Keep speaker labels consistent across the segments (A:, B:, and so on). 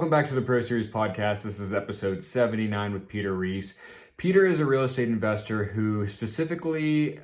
A: Welcome back to the Pro Series podcast. This is episode 79 with Peter Reese. Peter is a real estate investor who specifically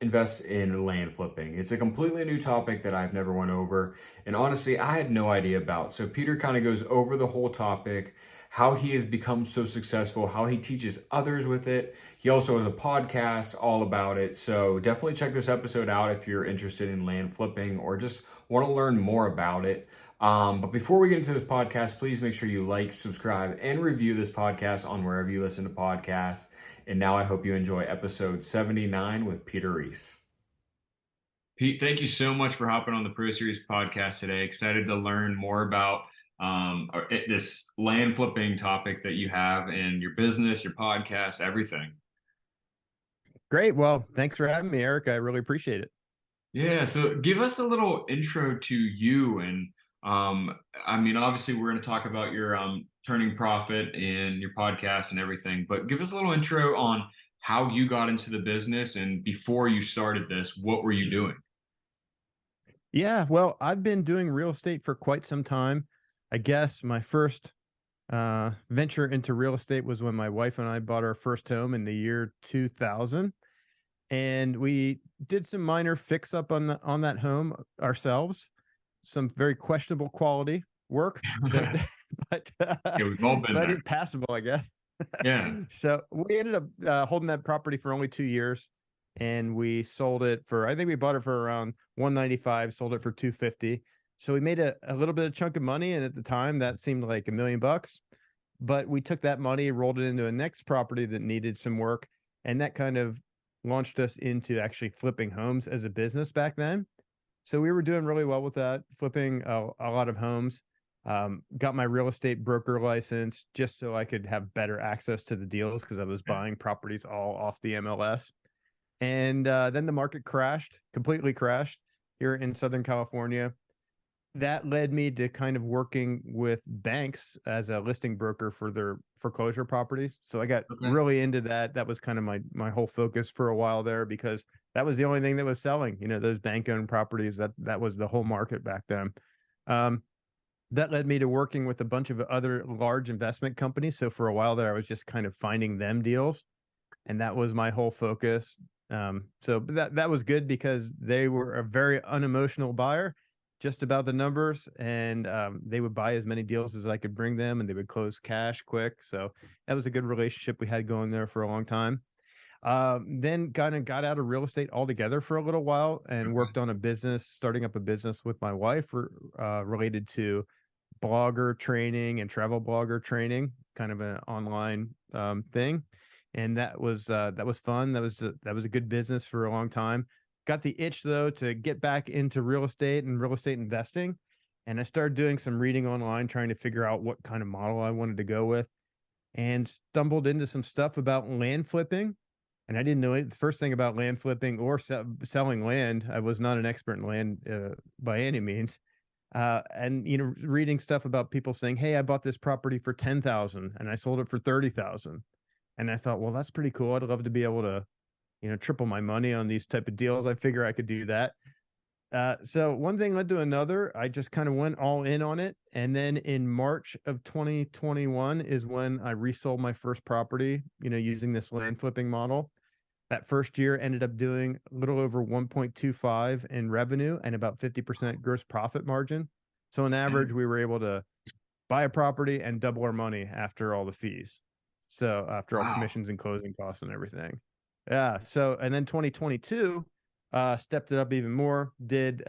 A: invests in land flipping. It's a completely new topic that I've never went over, and honestly, I had no idea about. So Peter kind of goes over the whole topic, how he has become so successful, how he teaches others with it. He also has a podcast all about it. So definitely check this episode out if you're interested in land flipping or just want to learn more about it. But before we get into this podcast, please make sure you like, subscribe, and review this podcast on wherever you listen to podcasts. And now I hope you enjoy episode 79 with Peter Reese. Pete, thank you so much for hopping on the Pro Series podcast today. Excited to learn more about this land flipping topic that you have in your business, your podcast, everything.
B: Great. Well, thanks for having me, Eric. I really appreciate it.
A: Yeah, so give us a little intro to you and obviously we're going to talk about your turning profit and your podcast and everything, but give us a little intro on how you got into the business and before you started this, what were you doing?
B: Yeah, well, I've been doing real estate for quite some time. I guess my first venture into real estate was when my wife and I bought our first home in the year 2000. And we did some minor fix up on that home ourselves. Some very questionable quality work, but
A: Yeah, we've all been there.
B: passable, I guess.
A: Yeah.
B: So we ended up holding that property for only 2 years, and we sold it for, I think we bought it for around 195, sold it for 250. So we made a little bit of chunk of money, and at the time that seemed like $1 million. But we took that money, rolled it into a next property that needed some work, and that kind of launched us into actually flipping homes as a business back then. So we were doing really well with that, flipping a lot of homes. Got my real estate broker license just so I could have better access to the deals because I was buying properties all off the MLS. And then the market completely crashed here in Southern California. That led me to kind of working with banks as a listing broker for their foreclosure properties. So I got really into that. That was kind of my whole focus for a while there because that was the only thing that was selling, those bank-owned properties. That was the whole market back then. That led me to working with a bunch of other large investment companies. So for a while there, I was just kind of finding them deals, and that was my whole focus. So that was good because they were a very unemotional buyer, just about the numbers, and they would buy as many deals as I could bring them, and they would close cash quick. So that was a good relationship we had going there for a long time. Then kind of got out of real estate altogether for a little while and worked on starting up a business with my wife related to blogger training and travel blogger training, kind of an online thing. And that was fun. That was a good business for a long time. Got the itch though to get back into real estate and real estate investing. And I started doing some reading online, trying to figure out what kind of model I wanted to go with, and stumbled into some stuff about land flipping. And I didn't know the first thing about land flipping or selling land. I was not an expert in land by any means. And reading stuff about people saying, "Hey, I bought this property for 10,000 and I sold it for 30,000." And I thought, well, that's pretty cool. I'd love to be able to triple my money on these type of deals. I figure I could do that. So one thing led to another. I just kind of went all in on it. And then in March of 2021 is when I resold my first property, using this land flipping model. That first year ended up doing a little over 1.25 in revenue and about 50% gross profit margin. So on average, we were able to buy a property and double our money after all the fees. So after all commissions and closing costs and everything. Yeah. So, and then 2022, stepped it up even more, did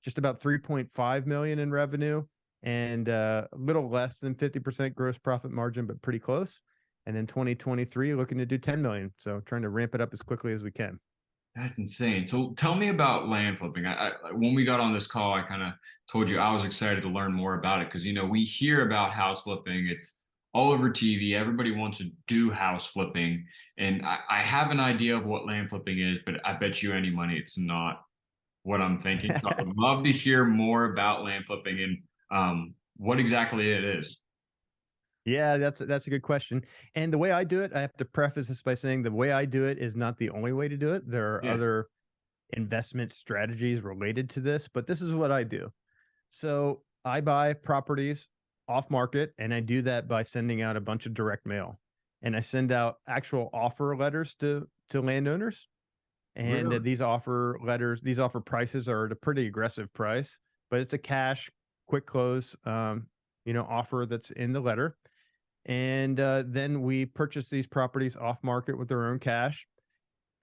B: just about 3.5 million in revenue and a little less than 50% gross profit margin, but pretty close. And then 2023, looking to do 10 million. So trying to ramp it up as quickly as we can.
A: That's insane. So tell me about land flipping. When we got on this call, I kind of told you I was excited to learn more about it because, we hear about house flipping. It's all over TV. Everybody wants to do house flipping. And I have an idea of what land flipping is, but I bet you any money it's not what I'm thinking. So I would love to hear more about land flipping and what exactly it is.
B: Yeah, that's a good question. And the way I do it, I have to preface this by saying the way I do it is not the only way to do it. There are other investment strategies related to this, but this is what I do. So I buy properties off market, and I do that by sending out a bunch of direct mail, and I send out actual offer letters to landowners. And
A: Really?
B: these offer letters, these offer prices are at a pretty aggressive price, but it's a cash, quick close, offer that's in the letter. And then we purchase these properties off market with our own cash.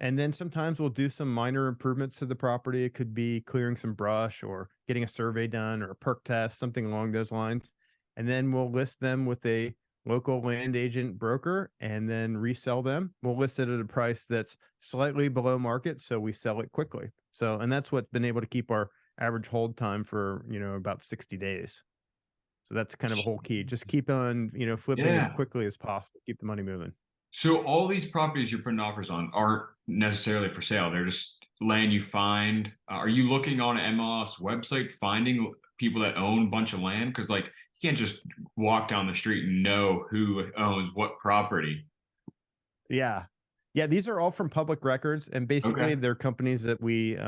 B: And then sometimes we'll do some minor improvements to the property. It could be clearing some brush or getting a survey done or a perk test, something along those lines. And then we'll list them with a local land agent broker and then resell them. We'll list it at a price that's slightly below market, so we sell it quickly. So, and that's what's been able to keep our average hold time for, about 60 days. So that's kind of a whole key. Just keep on, flipping as
A: Yeah.
B: quickly as possible. Keep the money moving.
A: So all these properties you're putting offers on aren't necessarily for sale. They're just land you find. Are you looking on an MLS website, finding people that own a bunch of land? Because like you can't just walk down the street and know who owns what property.
B: Yeah. Yeah, these are all from public records, and basically
A: Okay.
B: they're companies that we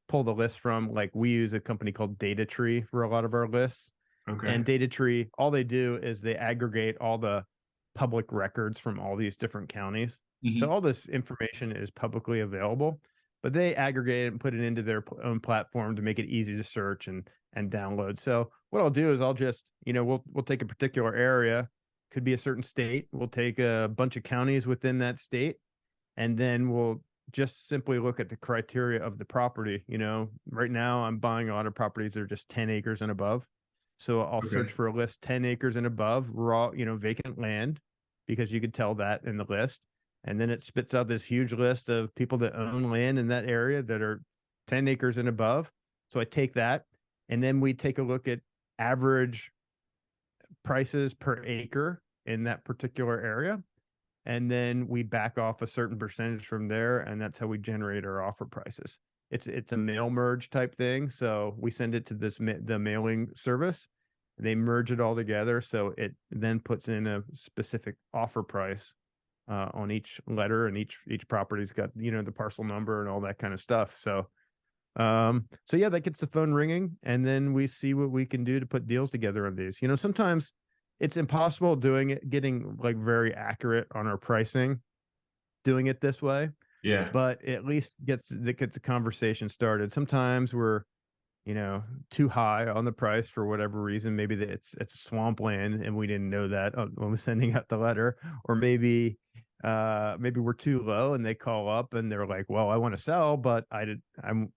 B: pull the list from. Like we use a company called Data Tree for a lot of our lists.
A: Okay.
B: And Data Tree, all they do is they aggregate all the public records from all these different counties. So
A: Hmm.
B: all this information is publicly available, but they aggregate it and put it into their own platform to make it easy to search and download. So what I'll do is I'll just, we'll take a particular area, could be a certain state. We'll take a bunch of counties within that state, and then we'll just simply look at the criteria of the property. Right now I'm buying a lot of properties that are just 10 acres and above. So I'll
A: Okay.
B: search for a list 10 acres and above, raw, vacant land, because you could tell that in the list. And then it spits out this huge list of people that own land in that area that are 10 acres and above. So I take that, and then we take a look at average prices per acre in that particular area. And then we back off a certain percentage from there, and that's how we generate our offer prices. It's a mail merge type thing, so we send it to the mailing service. They merge it all together, so it then puts in a specific offer price on each letter, and each property's got the parcel number and all that kind of stuff. So yeah, that gets the phone ringing, and then we see what we can do to put deals together on these. Sometimes it's impossible getting like very accurate on our pricing, doing it this way,
A: Yeah.
B: but at least gets the conversation started. Sometimes we're, too high on the price for whatever reason. Maybe that it's swampland and we didn't know that when we're sending out the letter, or maybe we're too low and they call up and they're like, well, I want to sell, but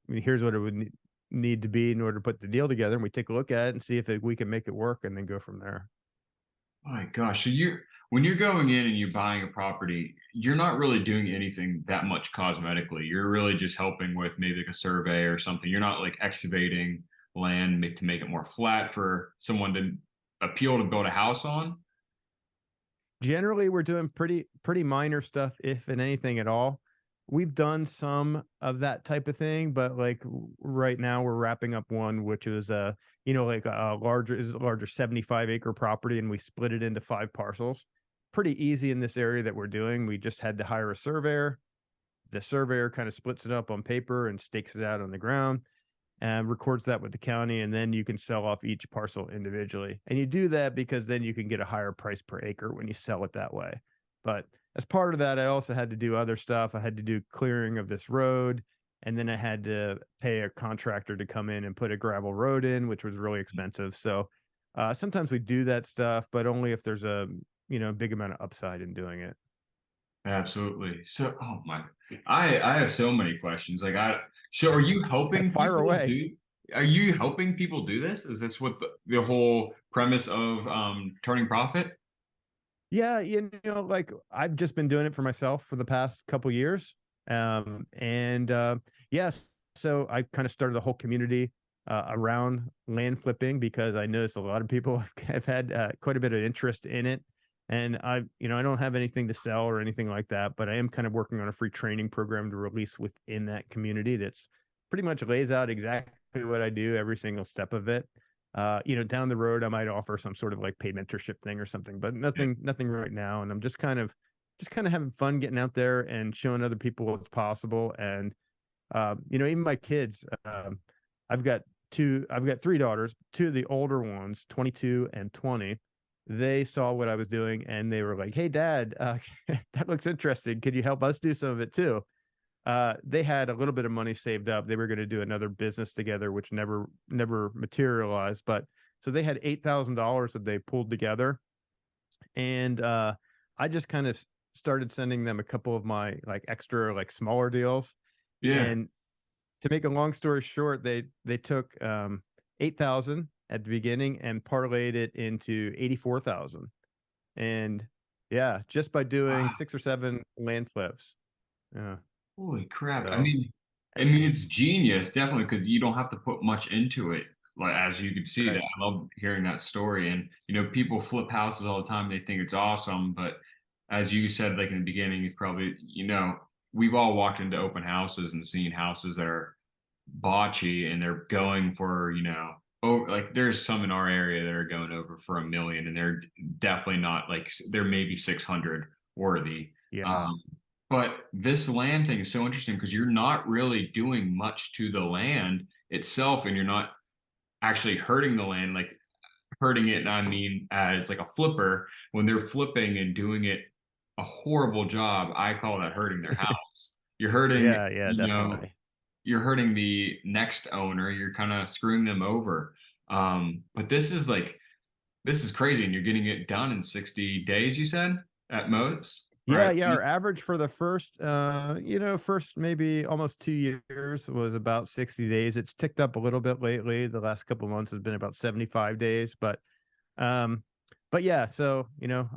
B: here's what it would need to be in order to put the deal together. And we take a look at it and see if we can make it work, and then go from there.
A: My gosh. So when you're going in and you're buying a property, you're not really doing anything that much cosmetically. You're really just helping with maybe like a survey or something. You're not like excavating land to make it more flat for someone to appeal to build a house on.
B: Generally, we're doing pretty minor stuff, if in anything at all. We've done some of that type of thing, but like right now we're wrapping up one which is like a larger 75-acre property, and we split it into 5 parcels. Pretty easy in this area that we're doing. We just had to hire a surveyor. The surveyor kind of splits it up on paper and stakes it out on the ground and records that with the county, and then you can sell off each parcel individually. And you do that because then you can get a higher price per acre when you sell it that way. But as part of that, I also had to do other stuff. I had to do clearing of this road, and then I had to pay a contractor to come in and put a gravel road in, which was really expensive. So sometimes we do that stuff, but only if there's a big amount of upside in doing it.
A: Absolutely. So, oh my, I have so many questions. So are you helping
B: Fire
A: people
B: away.
A: are you helping people do this? Is this what the whole premise of turning profit?
B: Yeah, like I've just been doing it for myself for the past couple years. And yes, so I kind of started a whole community around land flipping because I noticed a lot of people have had quite a bit of interest in it. And I don't have anything to sell or anything like that, but I am kind of working on a free training program to release within that community that's pretty much lays out exactly what I do, every single step of it. Down the road, I might offer some sort of like paid mentorship thing or something, but
A: Yeah.
B: nothing right now. And I'm just kind of having fun getting out there and showing other people what's possible. And even my kids, I've got 3 daughters. Two of the older ones, 22 and 20. they saw what I was doing and they were like, "Hey, Dad, that looks interesting. Could you help us do some of it too?" They had a little bit of money saved up. They were going to do another business together, which never materialized. But so they had $8,000 that they pulled together, and I just kind of started sending them a couple of my like extra like smaller deals.
A: Yeah.
B: And to make a long story short, they took 8,000 at the beginning and parlayed it into 84,000. And yeah, just by doing
A: Wow.
B: 6 or 7 land flips. Yeah.
A: Holy crap.
B: So
A: I mean, it's genius, definitely, because you don't have to put much into it. Like, as you can see, that
B: right.
A: I love hearing that story. And, you know, people flip houses all the time. They think it's awesome. But as you said, like in the beginning, it's probably, you know, we've all walked into open houses and seen houses that are botchy and they're going for, you know, oh, like there's some in our area that are going over for 1 million and they're definitely not like, they're maybe 600 worthy.
B: Yeah.
A: Um, but this land thing is so interesting because you're not really doing much to the land itself, and you're not actually hurting the land, like hurting it. And I mean, as like a flipper, when they're flipping and doing it a horrible job, I call that hurting their house. You're hurting,
B: Yeah, yeah,
A: you know,
B: definitely.
A: you're hurting the next owner. You're kind of screwing them over. But this is crazy, and you're getting it done in 60 days. You said at most,
B: Yeah,
A: right?
B: yeah. Our average for the first, first maybe almost 2 years was about 60 days. It's ticked up a little bit lately. The last couple of months has been about 75 days, um, but yeah. So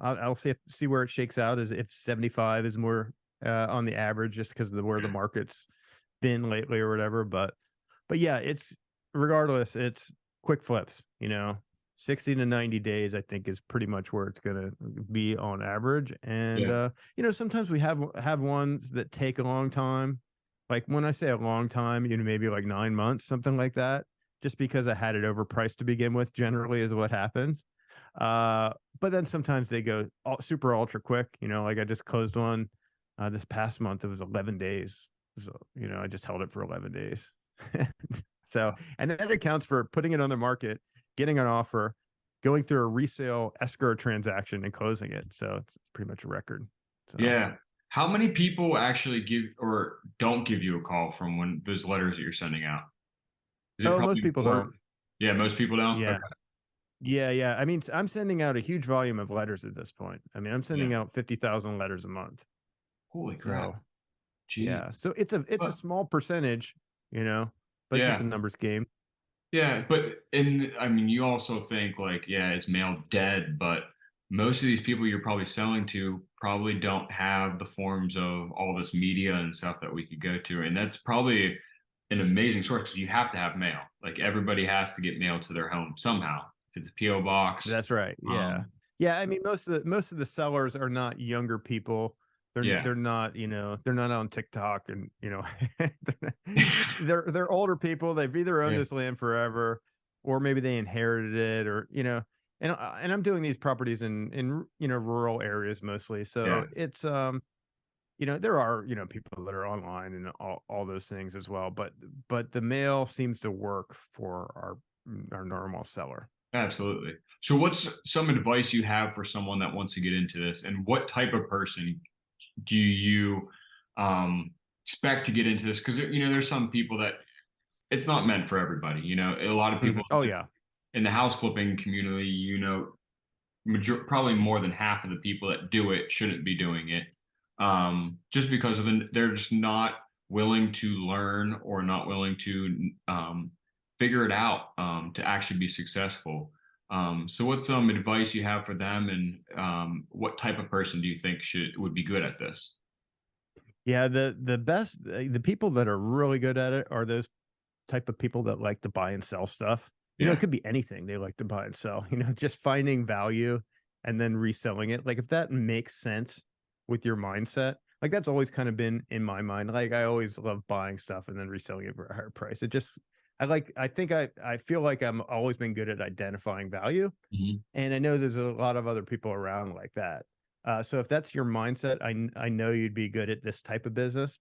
B: I'll see where it shakes out. As if 75 is more on the average, just because of where the market's been lately or whatever. But yeah, it's regardless, it's quick flips, 60 to 90 days, I think, is pretty much where it's gonna be on average. And
A: Yeah,
B: sometimes we have ones that take a long time. Like when I say a long time, maybe like 9 months, something like that, just because I had it overpriced to begin with, generally is what happens. Uh, but then sometimes they go super ultra quick, like I just closed one this past month. It was 11 days. So, I just held it for 11 days. So, and that accounts for putting it on the market, getting an offer, going through a resale escrow transaction and closing it. So it's pretty much a record. So,
A: yeah. How many people actually give or don't give you a call from when those letters that you're sending out? Is it
B: oh, most
A: probably
B: people
A: more?
B: don't.
A: Yeah, most people don't.
B: Yeah.
A: Okay.
B: Yeah. Yeah. I mean, I'm sending out a huge volume of letters at this point. I mean, I'm
A: Yeah.
B: sending out 50,000 letters a month.
A: Holy crap.
B: So,
A: Gee.
B: yeah. So it's a
A: But
B: small percentage, but it's just
A: yeah.
B: a numbers game.
A: Yeah, but and I mean, you also think like, yeah, is mail dead? But most of these people you're probably selling to probably don't have the forms of all this media and stuff that we could go to, and that's probably an amazing source because you have to have mail. Like everybody has to get mail to their home somehow. If it's a PO box,
B: That's right. Yeah. Yeah, I mean most of the sellers are not younger people.
A: yeah,
B: They're not, they're not on TikTok and, they're older people. They've either owned
A: yeah,
B: this land forever or maybe they inherited it or, and I'm doing these properties in rural areas mostly.
A: yeah.
B: So it's there are, people that are online and all those things as well, but the mail seems to work for our normal seller.
A: Absolutely. So, what's some advice you have for someone that wants to get into this, and what type of person do you expect to get into this? Because you know, there's some people that it's not meant for everybody. You know, a lot of people
B: Oh yeah.
A: in the house flipping community, you know, probably more than half of the people that do it shouldn't be doing it, just because of they're just not willing to learn or not willing to figure it out to actually be successful. So, what's some advice you have for them, and what type of person do you think would be good at this?
B: Yeah, the best the people that are really good at it are those type of people that like to buy and sell stuff. It
A: Yeah.
B: could be anything they like to buy and sell, just finding value and then reselling it. Like if that makes sense with your mindset, like that's always kind of been in my mind. Like I always love buying stuff and then reselling it for a higher price. I think I feel like I'm always been good at identifying value.
A: Mhm.
B: And I know there's a lot of other people around like that. So if that's your mindset, I know you'd be good at this type of business.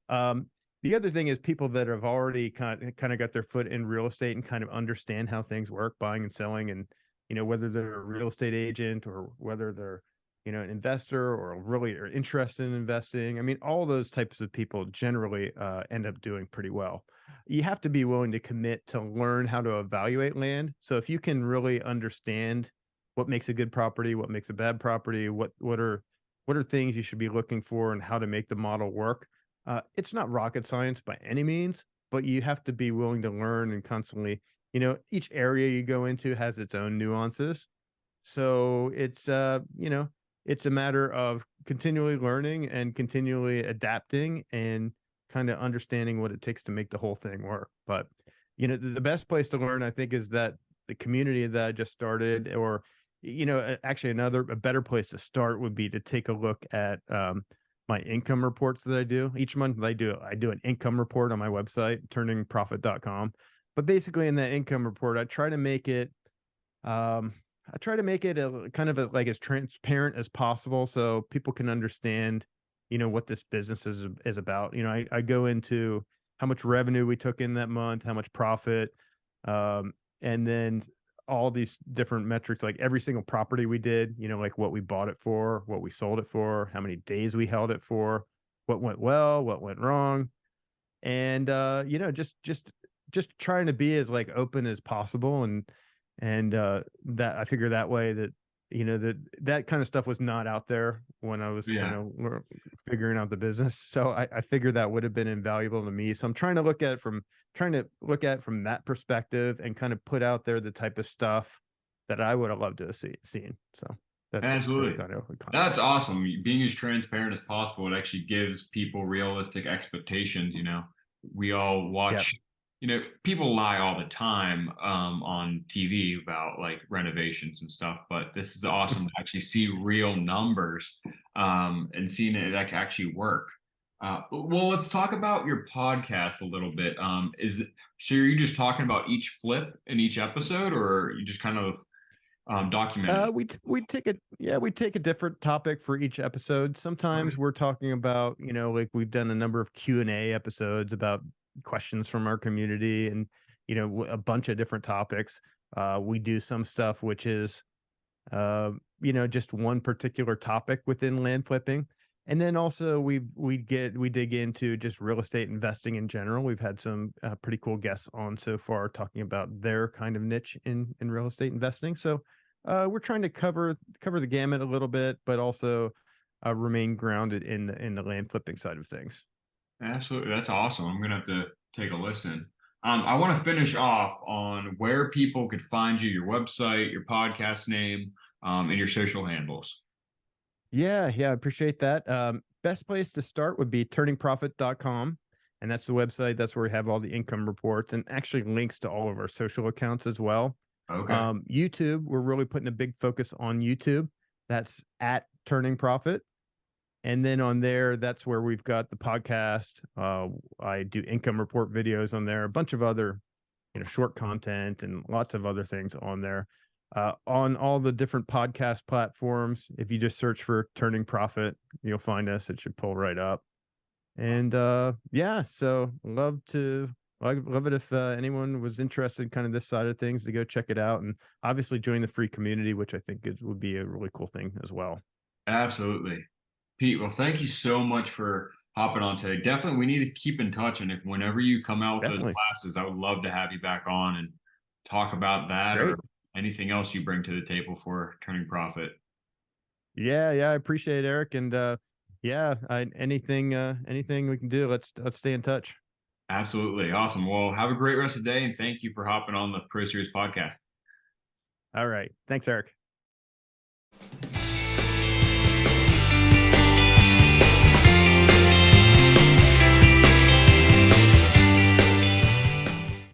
B: Um, the other thing is people that have already kind of got their foot in real estate and kind of understand how things work, buying and selling, and whether they're a real estate agent or whether they're, an investor or really are interested in investing. I mean, all those types of people generally end up doing pretty well. You have to be willing to commit to learn how to evaluate land. So if you can really understand what makes a good property, what makes a bad property, what are things you should be looking for and how to make the model work. It's not rocket science by any means, but you have to be willing to learn and constantly, each area you go into has its own nuances. So it's a matter of continually learning and continually adapting and kind of understanding what it takes to make the whole thing work. But, the best place to learn, I think, is that the community that I just started, or, actually a better place to start would be to take a look at my income reports that I do each month. I do an income report on my website, turningprofit.com. But basically in that income report, um, I try to make it a kind of like as transparent as possible so people can understand, what this business is about. I go into how much revenue we took in that month, how much profit, and then all these different metrics, like every single property we did, like what we bought it for, what we sold it for, how many days we held it for, what went well, what went wrong. And just trying to be as like open as possible. And that I figure that way that, that kind of stuff was not out there when I was kind
A: Yeah.
B: of figuring out the business. So I figured that would have been invaluable to me. So I'm trying to look at it from that perspective and kind of put out there the type of stuff that I would have loved to have seen. So that's
A: Absolutely.
B: kind of the
A: That's
B: concept.
A: awesome. Being as transparent as possible, it actually gives people realistic expectations. We all
B: Yeah.
A: watch, people lie all the time on TV about like renovations and stuff, but this is awesome to actually see real numbers and seeing it like actually work. Well, let's talk about your podcast a little bit. So are you just talking about each flip in each episode, or are you just kind of documenting it?
B: We take a different topic for each episode.
A: Okay.
B: Sometimes we're talking about, like we've done a number of Q&A episodes about questions from our community and, a bunch of different topics. We do some stuff which is, just one particular topic within land flipping. And then also we dig into just real estate investing in general. We've had some pretty cool guests on so far talking about their kind of niche in real estate investing. So we're trying to cover the gamut a little bit, but also remain grounded in the land flipping side of things.
A: Absolutely. That's awesome. I'm going to have to take a listen. I want to finish off on where people could find you, your website, your podcast name, and your social handles.
B: Yeah, I appreciate that. Best place to start would be turningprofit.com. And that's the website. That's where we have all the income reports and actually links to all of our social accounts as well.
A: Okay.
B: YouTube, we're really putting a big focus on YouTube. That's at Turning Profit. And then on there, that's where we've got the podcast. I do income report videos on there, a bunch of other, short content and lots of other things on there. On all the different podcast platforms, if you just search for Turning Profit, you'll find us. It should pull right up. And so I'd love it if anyone was interested in kind of this side of things to go check it out and obviously join the free community, which I think would be a really cool thing as well.
A: Absolutely. Pete, well, thank you so much for hopping on today. Definitely, we need to keep in touch. And if whenever you come out with those
B: Definitely.
A: classes, I would love to have you back on and talk about that or
B: Great.
A: anything else you bring to the table for Turning Profit.
B: Yeah, I appreciate it, Eric. And anything we can do, let's stay in touch.
A: Absolutely. Awesome. Well, have a great rest of the day and thank you for hopping on the Pro Series podcast.
B: All right. Thanks, Eric.